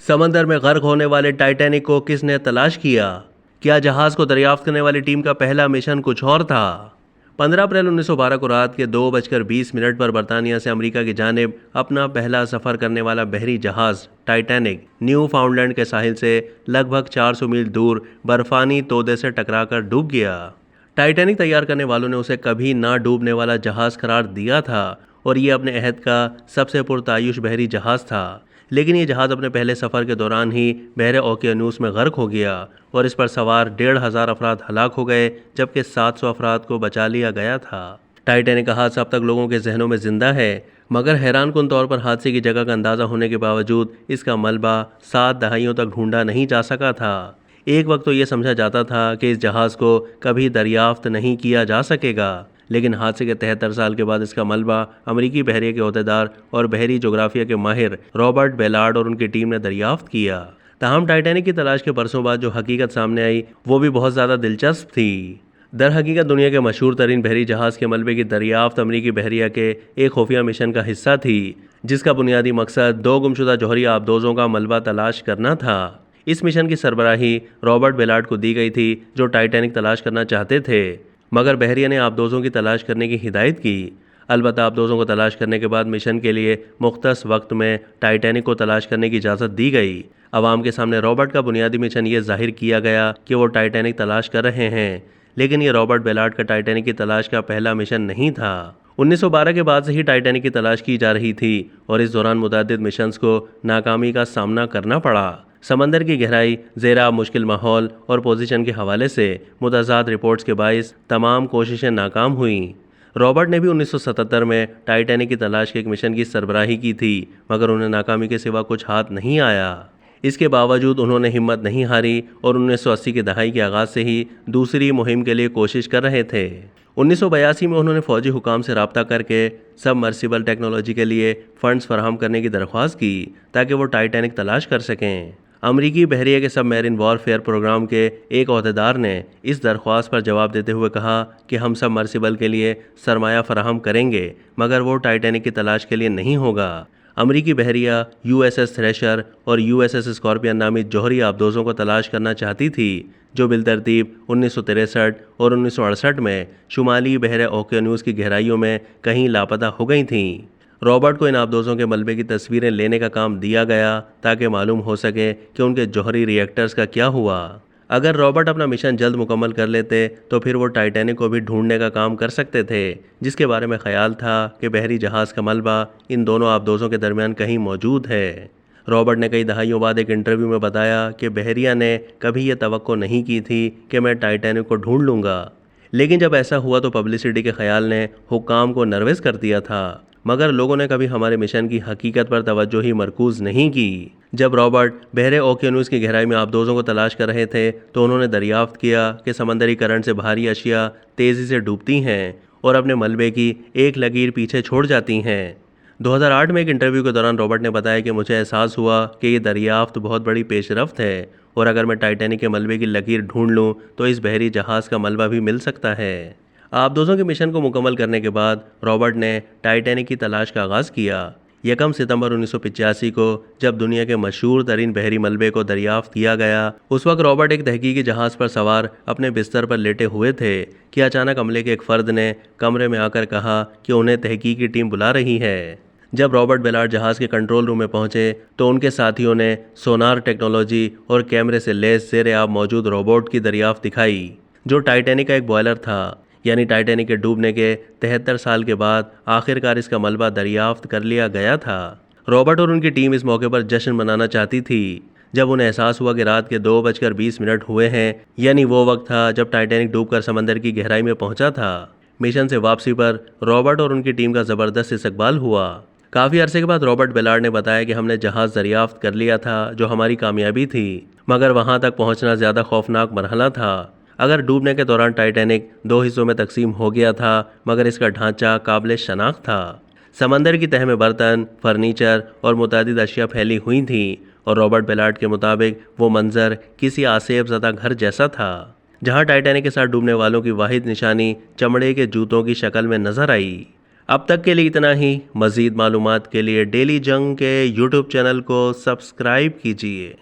समंदर में गर्क होने वाले टाइटैनिक को किसने तलाश किया? क्या जहाज को दरियाफ्त करने वाली टीम का पहला मिशन कुछ और था? 15 अप्रैल 1912 को रात के 2:20 पर बर्तानिया से अमेरिका की जानिब अपना पहला सफर करने वाला बहरी जहाज टाइटैनिक न्यू फाउंडलैंड के साहिल से लगभग 400 मील दूर बर्फानी तोदे से टकराकर डूब गया। टाइटैनिक तैयार करने वालों ने उसे कभी ना डूबने वाला जहाज करार दिया था और ये अपने अहद का सबसे पुरतायुश बहरी जहाज था। लेकिन ये जहाज़ अपने पहले सफ़र के दौरान ही बहरे ओकियानूस में गर्क हो गया और इस पर सवार 1,500 अफराद हलाक हो गए, जबकि 700 अफराद को बचा लिया गया था। टाइटैनिक का हादसा अब तक लोगों के जहनों में जिंदा है, मगर हैरानकुन तौर पर हादसे की जगह का अंदाज़ा होने के बावजूद इसका मलबा 7 दहाइयों तक ढूंढा नहीं जा सका था। एक वक्त तो ये समझा जाता था कि इस जहाज़ को कभी दरियाफ्त नहीं किया जा सकेगा, लेकिन हादसे के 73 साल के बाद इसका मलबा अमरीकी बहरिया के अहदेदार और बहरी जोग्राफिया के माहिर रॉबर्ट बेलार्ड और उनकी टीम ने दरियाफ्त किया। ताहम टाइटैनिक की तलाश के बरसों बाद जो हकीकत सामने आई वो भी बहुत ज़्यादा दिलचस्प थी। दर हकीकत दुनिया के मशहूर तरीन बहरी जहाज़ के मलबे की दरियाफ्त अमरीकी बहरिया के एक खुफिया मिशन का हिस्सा थी, जिसका बुनियादी मकसद 2 गुमशुदा जौहरी आबदोज़ों का मलबा तलाश करना था। इस मिशन की सरबराही रॉबर्ट बेलार्ड को दी गई थी, जो टाइटैनिक तलाश करना चाहते थे, मगर बहरिया ने आबदोज़ों की तलाश करने की हिदायत की। अलबत्ता आबदोज़ों को तलाश करने के बाद मिशन के लिए मुख्तस वक्त में टाइटैनिक को तलाश करने की इजाज़त दी गई। अवाम के सामने रॉबर्ट का बुनियादी मिशन ये जाहिर किया गया कि वो टाइटैनिक तलाश कर रहे हैं, लेकिन ये रॉबर्ट बेलार्ड का टाइटैनिक की तलाश का पहला मिशन नहीं था। 1912 के बाद से ही टाइटैनिक की तलाश की जा रही थी और इस दौरान मुतअद्दिद मिशंस को नाकामी का सामना करना पड़ा। समंदर की गहराई, ज़ेरा मुश्किल माहौल और पोजीशन के हवाले से मुतज़ाद रिपोर्ट्स के बाइस तमाम कोशिशें नाकाम हुईं। रॉबर्ट ने भी 1977 में टाइटैनिक की तलाश के एक मिशन की सरबराही की थी, मगर उन्हें नाकामी के सिवा कुछ हाथ नहीं आया। इसके बावजूद उन्होंने हिम्मत नहीं हारी और 1980 की दहाई के आगाज़ से ही दूसरी मुहिम के लिए कोशिश कर रहे थे। 1982 में उन्होंने फ़ौजी हुकाम से रब्ता करके सबमर्सिबल टेक्नोलॉजी के लिए फ़ंड्स फराहम करने की दरख्वास्त की ताकि वो टाइटैनिक तलाश कर सकें। अमरीकी बहरिया के सबमरीन वॉरफेयर प्रोग्राम के एक अहदेदार ने इस दरख्वास्त पर जवाब देते हुए कहा कि हम सबमर्सिबल के लिए सरमाया फराहम करेंगे, मगर वो टाइटैनिक की तलाश के लिए नहीं होगा। अमरीकी बहरिया USS थ्रेशर और USS स्कॉर्पियन नामी जौहरी आबदोज़ों को तलाश करना चाहती थी, जो बिलतरतीब 1963 और 1968 में शुमाली बहरे ओकियानूस की गहराइयों में कहीं लापता हो गई थीं। रॉबर्ट को इन आबदोज़ों के मलबे की तस्वीरें लेने का काम दिया गया ताकि मालूम हो सके कि उनके जौहरी रिएक्टर्स का क्या हुआ। अगर रॉबर्ट अपना मिशन जल्द मुकम्मल कर लेते तो फिर वो टाइटैनिक को भी ढूंढने का काम कर सकते थे, जिसके बारे में ख्याल था कि बहरी जहाज़ का मलबा इन दोनों आबदोज़ों के दरमियान कहीं मौजूद है। रॉबर्ट ने कई दहाइयों बाद एक इंटरव्यू में बताया कि बहरिया ने कभी ये तवक्को नहीं की थी कि मैं टाइटैनिक को ढूंढ लूँगा, लेकिन जब ऐसा हुआ तो पब्लिसिटी के ख्याल ने हुक्काम को नर्वस कर दिया था, मगर लोगों ने कभी हमारे मिशन की हकीकत पर तवज्जो ही मरकूज़ नहीं की। जब रॉबर्ट बहरे ओकियानूस की गहराई में आबदोज़ों को तलाश कर रहे थे तो उन्होंने दरियाफ्त किया कि समंदरी करंट से भारी अशिया तेज़ी से डूबती हैं और अपने मलबे की एक लकीर पीछे छोड़ जाती हैं। 2008 में एक इंटरव्यू के दौरान रॉबर्ट ने बताया कि मुझे एहसास हुआ कि ये दरियाफ्त बहुत बड़ी पेशरफ्त है और अगर मैं टाइटैनिक के मलबे की लकीर ढूंढ लूँ तो इस बहरी जहाज़ का मलबा भी मिल सकता है। आबदोज़ों के मिशन को मुकम्मल करने के बाद रॉबर्ट ने टाइटैनिक की तलाश का आगाज़ किया। 1 सितंबर 1985 को जब दुनिया के मशहूर तरीन बहरी मलबे को दरियाफ्त किया गया, उस वक्त रॉबर्ट एक तहकीकी जहाज़ पर सवार अपने बिस्तर पर लेटे हुए थे कि अचानक अमले के एक फ़र्द ने कमरे में आकर कहा कि उन्हें तहकीकी टीम बुला रही है। जब रॉबर्ट बेलार्ड जहाज़ के कंट्रोल रूम में पहुंचे तो उनके साथियों ने सोनार टेक्नोलॉजी और कैमरे से लैस ज़ेरे आब मौजूद रोबोट की दरियाफ्त दिखाई, जो टाइटैनिक का एक बॉयलर था। यानी टाइटैनिक के डूबने के 73 साल के बाद आखिरकार इसका मलबा दरियाफ्त कर लिया गया था। रॉबर्ट और उनकी टीम इस मौके पर जश्न मनाना चाहती थी। जब उन्हें एहसास हुआ कि रात के 2:20 हुए हैं, यानी वो वक्त था जब टाइटैनिक डूबकर समंदर की गहराई में पहुंचा था। मिशन से वापसी पर रॉबर्ट और उनकी टीम का ज़बरदस्त इस्तकबाल हुआ। काफ़ी अरसे के बाद रॉबर्ट बेलार्ड ने बताया कि हमने जहाज़ दरियाफ्त कर लिया था, जो हमारी कामयाबी थी, मगर वहाँ तक पहुँचना ज़्यादा खौफनाक मरहला था। अगर डूबने के दौरान टाइटैनिक 2 हिस्सों में तकसीम हो गया था, मगर इसका ढांचा काबिल शनाख्त था। समंदर की तह में बर्तन, फर्नीचर और मुतअद्दिद अशिया फैली हुई थी और रॉबर्ट बेलार्ड के मुताबिक वो मंजर किसी आसेब ज़दा घर जैसा था, जहाँ टाइटैनिक के साथ डूबने वालों की वाहिद निशानी चमड़े के जूतों की शक्ल में नजर आई। अब तक के लिए इतना ही। मज़ीद मालूमात के लिए डेली जंग के यूट्यूब चैनल को सब्सक्राइब कीजिए।